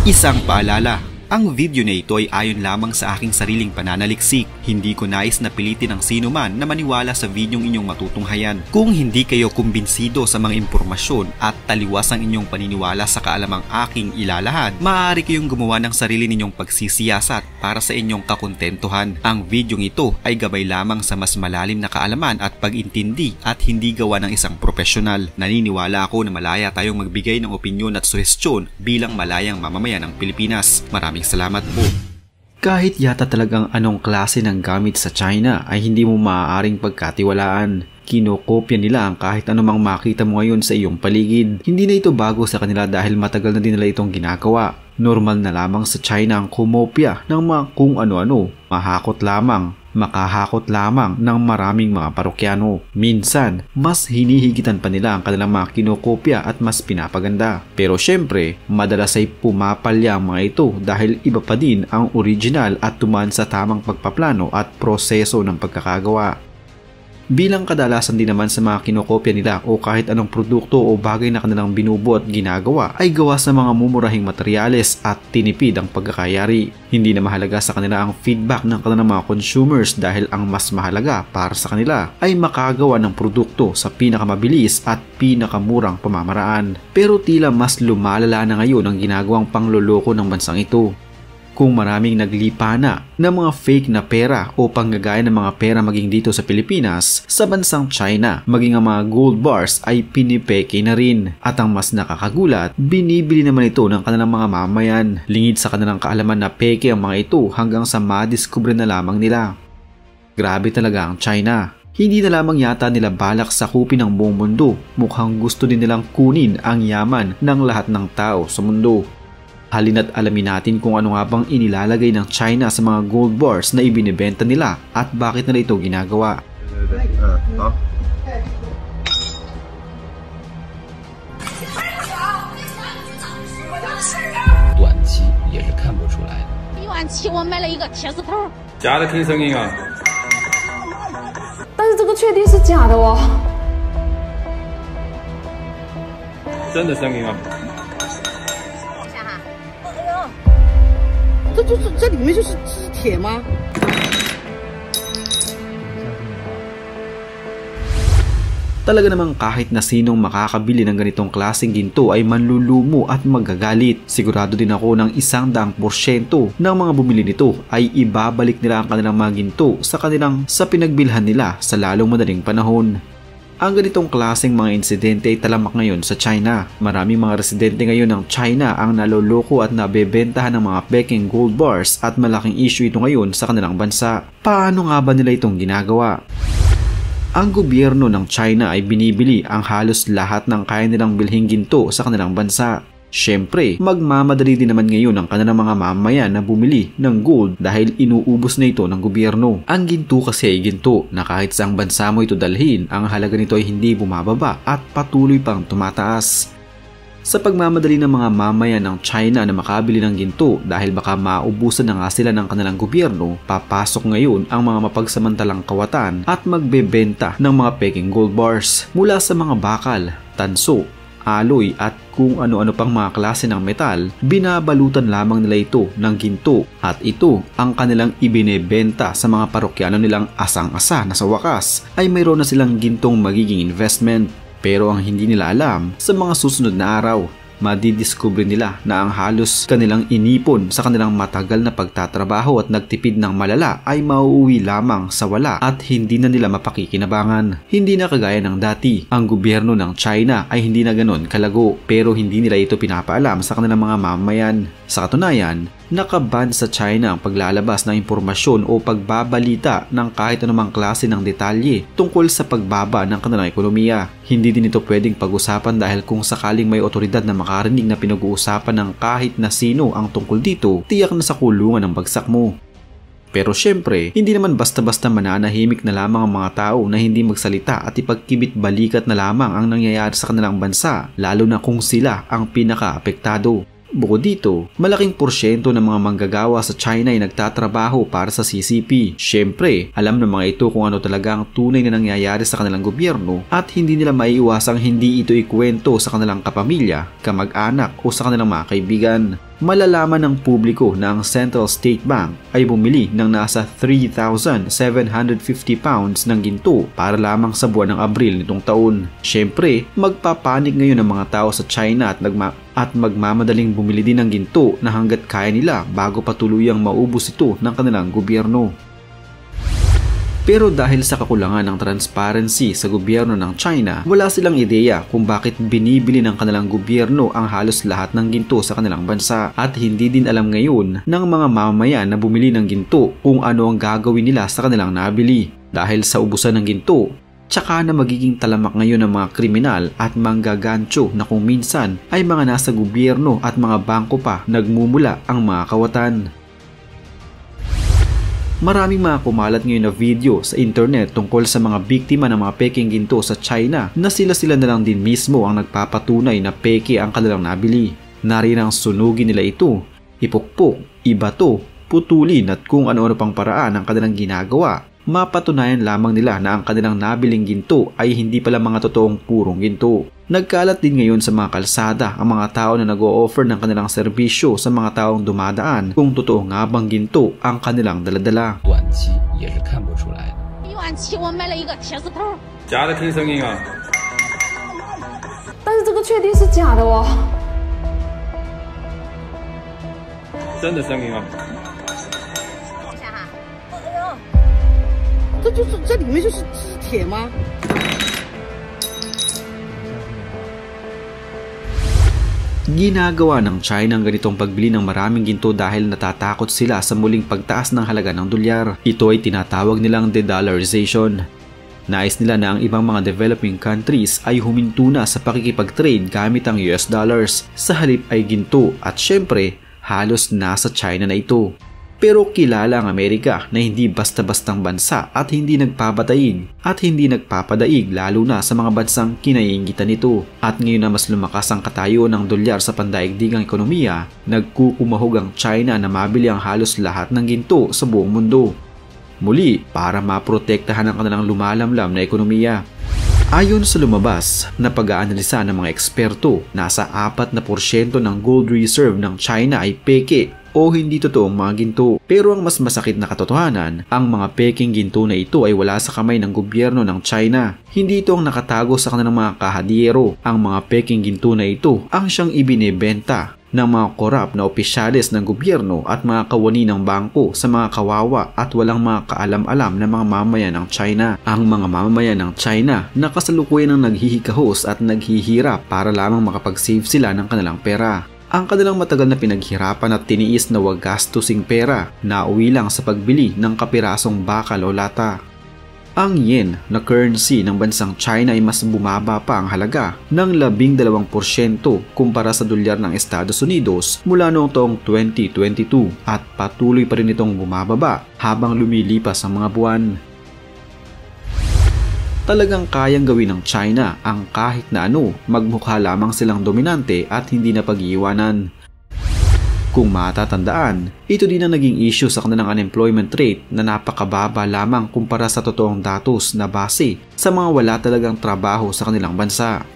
Isang paalala, ang video na ito ay ayon lamang sa aking sariling pananaliksik. Hindi ko nais na pilitin ang sino man na maniwala sa videong inyong matutunghayan. Kung hindi kayo kumbinsido sa mga impormasyon at taliwas ang inyong paniniwala sa kaalamang aking ilalahad, maaari kayong gumawa ng sarili ninyong pagsisiyasat para sa inyong kakontentuhan. Ang videong ito ay gabay lamang sa mas malalim na kaalaman at pag-intindi at hindi gawa ng isang profesional. Naniniwala ako na malaya tayong magbigay ng opinyon at suhestyon bilang malayang mamamayan ng Pilipinas. Maraming salamat po. Kahit yata talagang anong klase ng gamit sa China ay hindi mo maaaring pagkatiwalaan. Kinokopya nila ang kahit anumang makita mo ngayon sa iyong paligid. Hindi na ito bago sa kanila dahil matagal na din nila itong ginagawa. Normal na lamang sa China ang kumopya ng mga kung ano-ano. Makahakot lamang ng maraming mga parokyano. Minsan, mas hinihigitan pa nila ang kanilang mga kinokopya at mas pinapaganda. Pero syempre, madalas ay pumapalya ang mga ito dahil iba pa din ang original at tumaan sa tamang pagpaplano at proseso ng pagkakagawa. Bilang kadalasan din naman sa mga kinokopya nila o kahit anong produkto o bagay na kanilang binubuo at ginagawa ay gawa sa mga mumurahing materyales at tinipid ang pagkakayari. Hindi na mahalaga sa kanila ang feedback ng kanilang mga consumers dahil ang mas mahalaga para sa kanila ay makagawa ng produkto sa pinakamabilis at pinakamurang pamamaraan. Pero tila mas lumalala na ngayon ang ginagawang pangloloko ng bansang ito. Kung maraming naglipa na ng mga fake na pera o panggagaya ng mga pera maging dito sa Pilipinas, sa bansang China, maging ang mga gold bars ay pinipeke na rin. At ang mas nakakagulat, binibili naman ito ng kanilang mga mamayan. Lingid sa kanilang kaalaman na peke ang mga ito hanggang sa madiskubre na lamang nila. Grabe talaga ang China. Hindi na lamang yata nila balak sakupin ang buong mundo. Mukhang gusto din nilang kunin ang yaman ng lahat ng tao sa mundo. Halina't alamin natin kung ano nga bang inilalagay ng China sa mga gold bars na ibinibenta nila at bakit nila ito ginagawa. 短期也是看不出来的。17000我买了一个铁丝头，假的可以声音啊！但是这个确定是假的哦。真的声音啊！ 这里面就是铁吗？ Talaga namang kahit na sinong makakabili ng ganitong klaseng ginto ay manlulumo at magagalit. Sigurado din ako ng 100% ng mga bumili nito ay ibabalik nila ang kanilang mga ginto sa pinagbilhan nila sa lalong madaling panahon. Ang ganitong klaseng mga insidente ay talamak ngayon sa China. Maraming mga residente ngayon ng China ang naloloko at nabebentahan ng mga peking gold bars at malaking issue ito ngayon sa kanilang bansa. Paano nga ba nila itong ginagawa? Ang gobyerno ng China ay binibili ang halos lahat ng kaya nilang bilhing ginto sa kanilang bansa. Siyempre, magmamadali din naman ngayon ang kanilang mga mamayan na bumili ng gold dahil inuubos na ito ng gobyerno. Ang ginto kasi ay ginto na kahit saang bansa mo ito dalhin, ang halaga nito ay hindi bumababa at patuloy pang tumataas. Sa pagmamadali ng mga mamayan ng China na makabili ng ginto dahil baka maubusan na nga sila ng kanilang gobyerno, papasok ngayon ang mga mapagsamantalang kawatan at magbebenta ng mga peking gold bars mula sa mga bakal, tanso, aloy at kung ano-ano pang mga klase ng metal, binabalutan lamang nila ito ng ginto at ito ang kanilang ibinebenta sa mga parokyano nilang asang-asa na sa wakas ay mayroon na silang gintong magiging investment. Pero ang hindi nila alam, sa mga susunod na araw, madidiskubre nila na ang halos kanilang inipon sa kanilang matagal na pagtatrabaho at nagtipid ng malala ay mauuwi lamang sa wala at hindi na nila mapakikinabangan. Hindi na kagaya ng dati. Ang gobyerno ng China ay hindi na ganon kalago pero hindi nila ito pinapaalam sa kanilang mga mamayan. Sa katunayan, nakaban sa China ang paglalabas ng impormasyon o pagbabalita ng kahit anumang klase ng detalye tungkol sa pagbaba ng kanilang ekonomiya. Hindi din ito pwedeng pag-usapan dahil kung sakaling may otoridad na makarinig na pinag-uusapan ng kahit na sino ang tungkol dito, tiyak na sa kulungan ang bagsak mo. Pero syempre, hindi naman basta-basta mananahimik na lamang ang mga tao na hindi magsalita at ipagkibit balikat na lamang ang nangyayari sa kanilang bansa, lalo na kung sila ang pinaka-apektado. Bukod dito, malaking porsyento ng mga manggagawa sa China ay nagtatrabaho para sa CCP. Siyempre, alam ng mga ito kung ano talaga ang tunay na nangyayari sa kanilang gobyerno at hindi nila maiiwasang hindi ito ikwento sa kanilang kapamilya, kamag-anak o sa kanilang mga kaibigan. malalaman ng publiko na ang Central State Bank ay bumili ng nasa 3,750 pounds ng ginto para lamang sa buwan ng Abril nitong taon. Siyempre, magpapanik ngayon ang mga tao sa China at magmamadaling bumili din ng ginto na hanggat kaya nila bago pa tuluyang maubos ito ng kanilang gobyerno. Pero dahil sa kakulangan ng transparency sa gobyerno ng China, wala silang ideya kung bakit binibili ng kanilang gobyerno ang halos lahat ng ginto sa kanilang bansa at hindi din alam ngayon ng mga mamamayan na bumili ng ginto kung ano ang gagawin nila sa kanilang nabili. Dahil sa ubusan ng ginto, tsaka na magiging talamak ngayon ng mga kriminal at manggagancho na kung minsan ay mga nasa gobyerno at mga bangko pa nagmumula ang mga kawatan. Maraming mga kumalat ngayon na video sa internet tungkol sa mga biktima ng mga peking ginto sa China na sila na lang din mismo ang nagpapatunay na peke ang kanilang nabili. Narinang sunugin nila ito, ipukpok, ibato, putulin at kung ano-ano pang paraan ang kanilang ginagawa. Mapatunayan lamang nila na ang kanilang nabiling ginto ay hindi pala mga totoong purong ginto. Nagkalat din ngayon sa mga kalsada ang mga tao na nag-o-offer ng kanilang serbisyo sa mga taong dumadaan kung totoo nga bang ginto ang kanilang daladala. 短期也是看不出来的。1万7我买了一个铁丝头。假的，听声音啊！但是这个确定是假的哦。真的声音啊！这里面就是铁吗？ Ginagawa ng China ang ganitong pagbili ng maraming ginto dahil natatakot sila sa muling pagtaas ng halaga ng dolyar. Ito ay tinatawag nilang de-dollarization. Nais nila na ang ibang mga developing countries ay huminto na sa pakikipag-trade gamit ang US dollars. Sa halip ay ginto at syempre halos nasa China na ito. Pero kilala ang Amerika na hindi basta-bastang bansa at hindi nagpapadaig lalo na sa mga bansang kinaiingitan nito. At ngayon na mas lumakas ang katayo ng dolyar sa pandaigdigang ekonomiya, nagkukumahog ang China na mabili ang halos lahat ng ginto sa buong mundo. Muli, para maprotektahan ang kanilang lumalamlam na ekonomiya. Ayon sa lumabas na pag-aanalisa ng mga eksperto, nasa 4% ng gold reserve ng China ay peke o hindi totoong mga ginto. Pero ang mas masakit na katotohanan, ang mga peking ginto na ito ay wala sa kamay ng gobyerno ng China. Hindi ito ang nakatago sa kanilang mga kahadiyero. Ang mga peking ginto na ito ang siyang ibinebenta ng mga korap na opisyales ng gobyerno at mga kawani ng bangko sa mga kawawa at walang mga kaalam-alam na mga mamamayan ng China. Ang mga mamamayan ng China na kasalukuyan ang naghihikahos at naghihirap para lamang makapag-save sila ng kanilang pera. Ang kanilang matagal na pinaghirapan at tiniis na wag gastusing pera na uwi lang sa pagbili ng kapirasong bakal o lata. Ang yen na currency ng bansang China ay mas bumaba pa ang halaga ng 12% kumpara sa dolyar ng Estados Unidos mula noong taong 2022 at patuloy pa rin itong bumababa habang lumilipas ang mga buwan. Talagang kayang gawin ng China ang kahit na ano, magmukha lamang silang dominante at hindi na pag-iiwanan. Kung matatandaan, ito din ang naging issue sa kanilang unemployment rate na napakababa lamang kumpara sa totoong datos na base sa mga wala talagang trabaho sa kanilang bansa.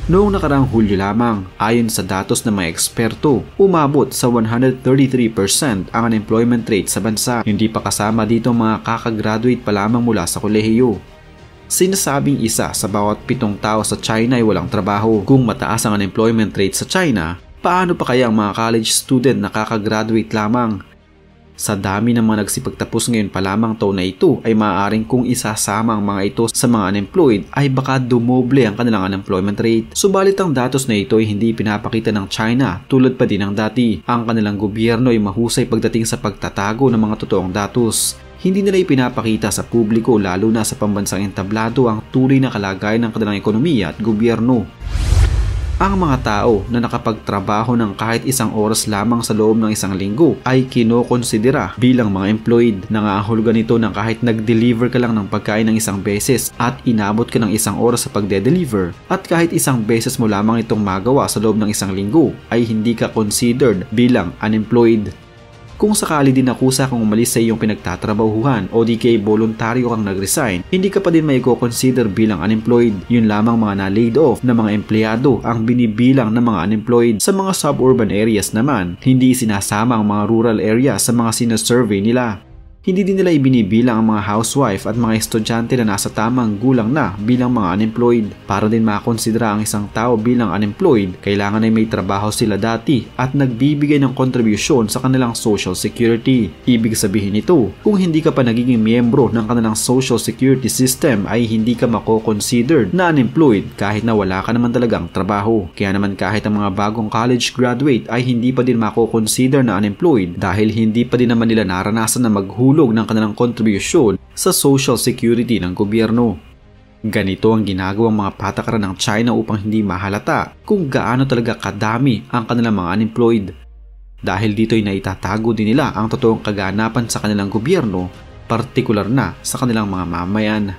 Noong nakarang Hulyo lamang, ayon sa datos ng mga eksperto, umabot sa 133% ang unemployment rate sa bansa. Hindi pa kasama dito mga kakagraduate pa lamang mula sa kolehiyo. Sinasabing isa sa bawat 7 tao sa China ay walang trabaho. Kung mataas ang unemployment rate sa China, paano pa kaya ang mga college student na kakagraduate lamang? Sa dami ng mga nagsipagtapos ngayon pa lamang taon na ito ay maaaring kung isasama ang mga ito sa mga unemployed ay baka dumoble ang kanilang unemployment rate. Subalit ang datos na ito ay hindi pinapakita ng China tulad pa din ng dati. Ang kanilang gobyerno ay mahusay pagdating sa pagtatago ng mga totoong datos. Hindi nila ipinapakita sa publiko lalo na sa pambansang entablado ang tunay na kalagayan ng kanilang ekonomiya at gobyerno. Ang mga tao na nakapagtrabaho ng kahit 1 oras lamang sa loob ng 1 linggo ay kinokonsidera bilang mga employed. Nangahulugan nito ng kahit nag-deliver ka lang ng pagkain ng 1 beses at inabot ka ng 1 oras sa pagde-deliver at kahit 1 beses mo lamang itong magawa sa loob ng 1 linggo ay hindi ka considered bilang unemployed. Kung sakali din nakusa kang umalis sa iyong pinagtatrabahuhan o di kay voluntaryo kang nag-resign, hindi ka pa din may consider bilang unemployed. Yun lamang mga na-laid off na mga empleyado ang binibilang ng mga unemployed. Sa mga suburban areas naman, hindi sinasama ang mga rural area sa mga sinasurvey nila. Hindi din nila ibinibilang ang mga housewife at mga estudyante na nasa tamang gulang na bilang mga unemployed. Para din makonsidera ang isang tao bilang unemployed, kailangan ay may trabaho sila dati at nagbibigay ng kontribusyon sa kanilang social security. Ibig sabihin nito, kung hindi ka pa nagiging miyembro ng kanilang social security system ay hindi ka mako-considered na unemployed kahit na wala ka naman talagang trabaho. Kaya naman kahit ang mga bagong college graduate ay hindi pa din mako-consider na unemployed dahil hindi pa din naman nila naranasan na maghulog ng kanilang kontribusyon sa social security ng gobyerno. Ganito ang ginagawang mga patakaran ng China upang hindi mahalata kung gaano talaga kadami ang kanilang mga unemployed. Dahil dito ay naitatago din nila ang totoong kaganapan sa kanilang gobyerno, partikular na sa kanilang mga mamayan.